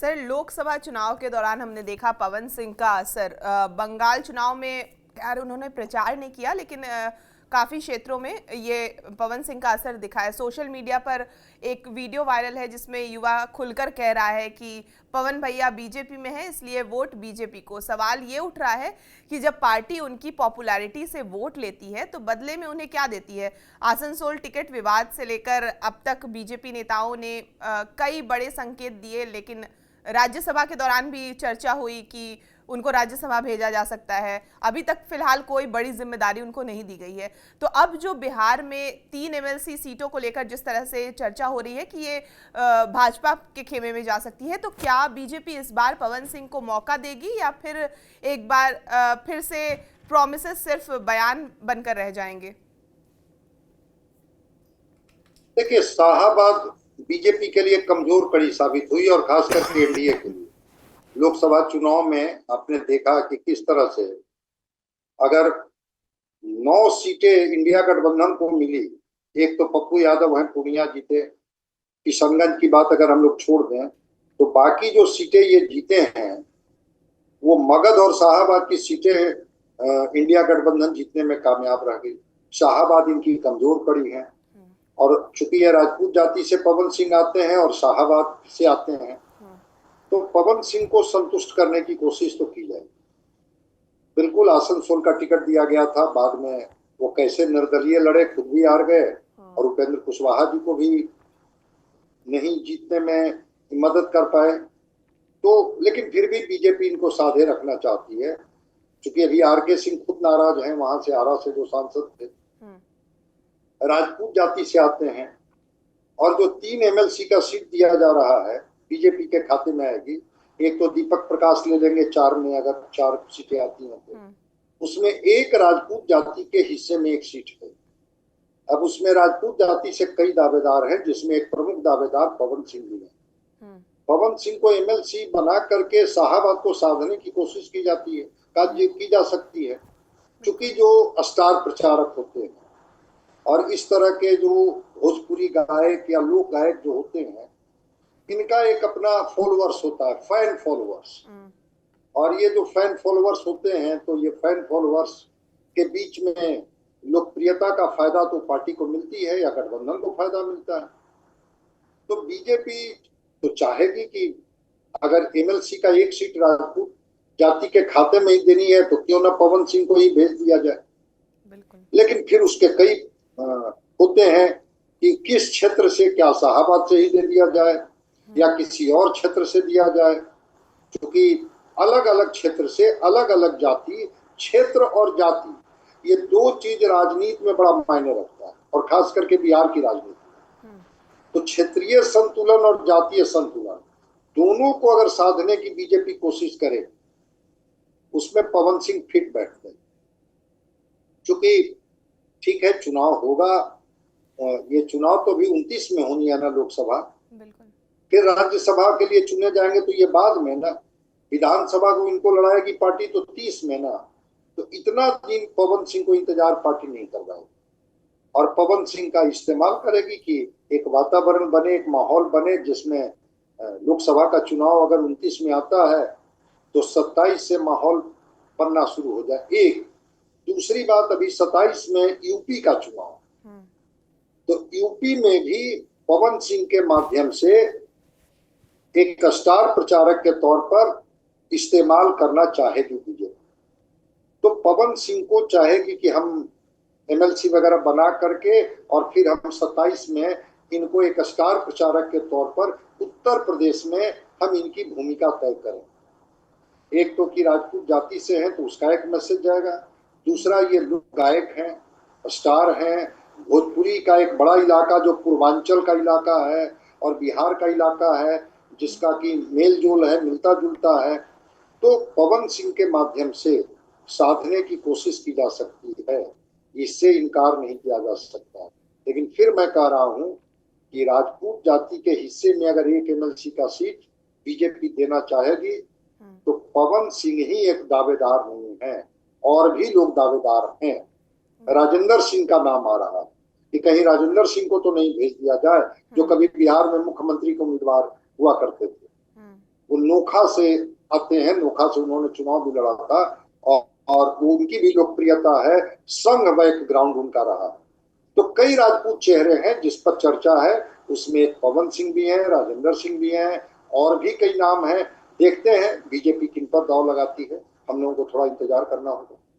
Sir, Lok Sabha चुनाव के दौरान हमने देखा पवन सिंह का असर। बंगाल चुनाव में खैर उन्होंने प्रचार नहीं किया, लेकिन काफ़ी क्षेत्रों में ये पवन सिंह का असर दिखा है। सोशल मीडिया पर एक वीडियो वायरल है जिसमें युवा खुलकर कह रहा है कि पवन भैया बीजेपी में है इसलिए वोट बीजेपी को। सवाल ये उठ रहा है कि जब पार्टी उनकी पॉपुलैरिटी से वोट लेती है तो बदले में उन्हें क्या देती है। आसनसोल टिकट विवाद से लेकर अब तक बीजेपी नेताओं ने कई बड़े संकेत दिए, लेकिन राज्यसभा के दौरान भी चर्चा हुई कि उनको राज्यसभा भेजा जा सकता है। अभी तक फिलहाल कोई बड़ी जिम्मेदारी उनको नहीं दी गई है। तो अब जो बिहार में 3 एमएलसी सीटों को लेकर जिस तरह से चर्चा हो रही है कि ये भाजपा के खेमे में जा सकती है, तो क्या बीजेपी इस बार पवन सिंह को मौका देगी या फिर एक बार फिर से प्रॉमिसेस सिर्फ बयान बनकर रह जाएंगे? देखिए, शाहाबाद बीजेपी के लिए कमजोर कड़ी साबित हुई और खासकर एनडीए के लिए। लोकसभा चुनाव में आपने देखा कि किस तरह से अगर 9 सीटें इंडिया गठबंधन को मिली, एक तो पप्पू यादव हैं, पूर्णिया जीते, किशनगंज की बात अगर हम लोग छोड़ दें तो बाकी जो सीटें ये जीते हैं वो मगध और शाहाबाद की सीटें इंडिया गठबंधन जीतने में कामयाब रह गई। शाहाबाद इनकी कमजोर कड़ी है और चूंकि ये राजपूत जाति से पवन सिंह आते हैं और शाहाबाद से आते हैं, तो पवन सिंह को संतुष्ट करने की कोशिश तो की जाएगी। बिल्कुल आसनसोल का टिकट दिया गया था, बाद में वो कैसे निर्दलीय लड़े, खुद भी हार गए और उपेंद्र कुशवाहा जी को भी नहीं जीतने में मदद कर पाए। तो लेकिन फिर भी बीजेपी इनको साधे रखना चाहती है, क्योंकि अभी आर.के. सिंह खुद नाराज हैं, वहां से आरा से जो सांसद थे राजपूत जाति से आते हैं। और जो 3 एमएलसी का सीट दिया जा रहा है बीजेपी के खाते में आएगी। एक तो दीपक प्रकाश ले लेंगे 4 में, अगर 4 सीटें आती हैं तो उसमें एक राजपूत जाति के हिस्से में एक सीट है। अब उसमें राजपूत जाति से कई दावेदार हैं, जिसमें एक प्रमुख दावेदार पवन सिंह भी है। पवन सिंह को एमएलसी बना करके शाहाबाद को साधने की कोशिश की जाती है, की जा सकती है, क्योंकि जो स्टार प्रचारक होते हैं और इस तरह के जो भोजपुरी गायक या लोक गायक जो होते हैं, इनका एक अपना फॉलोअर्स होता है, फैन फॉलोअर्स। और ये जो फैन फॉलोअर्स होते हैं, तो ये फैन फॉलोअर्स के बीच में लोकप्रियता का फायदा तो पार्टी को मिलती है या गठबंधन को फायदा मिलता है। तो बीजेपी तो चाहेगी कि अगर एमएलसी का एक सीट राजपूत जाति के खाते में ही देनी है तो क्यों ना पवन सिंह को ही भेज दिया जाए। लेकिन फिर उसके कई होते हैं कि किस क्षेत्र से, क्या शाहाबाद से ही दे दिया जाए या किसी और क्षेत्र से दिया जाए, क्योंकि अलग अलग क्षेत्र से अलग अलग जाति, क्षेत्र और जाति, ये 2 चीज राजनीति में बड़ा मायने रखता है और खास करके बिहार की राजनीति में। तो क्षेत्रीय संतुलन और जातीय संतुलन दोनों को अगर साधने की बीजेपी कोशिश करे, उसमें पवन सिंह फिट बैठते हैं। क्योंकि ठीक है, चुनाव होगा, ये चुनाव तो भी 29 में होनी है ना लोकसभा, फिर राज्यसभा के लिए चुने जाएंगे तो ये बाद में ना, विधानसभा को इनको लड़ाएगी पार्टी तो 30 में ना। तो इतना दिन पवन सिंह को इंतजार पार्टी नहीं कर पाएगी और पवन सिंह का इस्तेमाल करेगी कि एक वातावरण बने, एक माहौल बने जिसमें लोकसभा का चुनाव अगर 29 में आता है तो 27 से माहौल बनना शुरू हो जाए। एक दूसरी बात, अभी 27 में यूपी का चुनाव, तो यूपी में भी पवन सिंह के माध्यम से एक स्टार प्रचारक के तौर पर इस्तेमाल करना चाहेगी बीजेपी। तो पवन सिंह को चाहेगी कि हम एमएलसी वगैरह बना करके और फिर हम 27 में इनको एक स्टार प्रचारक के तौर पर उत्तर प्रदेश में हम इनकी भूमिका तय करें। एक तो कि राजपूत जाति से हैं तो उसका एक मैसेज जाएगा, दूसरा ये लोक गायक हैं, स्टार हैं, भोजपुरी का एक बड़ा इलाका जो पूर्वांचल का इलाका है और बिहार का इलाका है जिसका कि मेल जोल है, मिलता जुलता है। तो पवन सिंह के माध्यम से साधने की कोशिश की जा सकती है, इससे इनकार नहीं किया जा सकता। लेकिन फिर मैं कह रहा हूं कि राजपूत जाति के हिस्से में अगर एक एमएलसी का सीट बीजेपी देना चाहेगी तो पवन सिंह ही एक दावेदार नहीं है, और भी लोग दावेदार हैं। राजेंद्र सिंह का नाम आ रहा है कि कहीं राजेंद्र सिंह को तो नहीं भेज दिया जाए, जो कभी बिहार में मुख्यमंत्री के उम्मीदवार हुआ करते थे। वो नोखा से आते हैं, नोखा से उन्होंने चुनाव भी लड़ा था, और उनकी भी लोकप्रियता है, संघ बैकग्राउंड उनका रहा। तो कई राजपूत चेहरे हैं जिस पर चर्चा है, उसमें एक पवन सिंह भी हैं, राजेंद्र सिंह भी हैं, और भी कई नाम हैं। देखते हैं बीजेपी किन पर दांव लगाती है, हम लोगों को थोड़ा इंतजार करना होगा।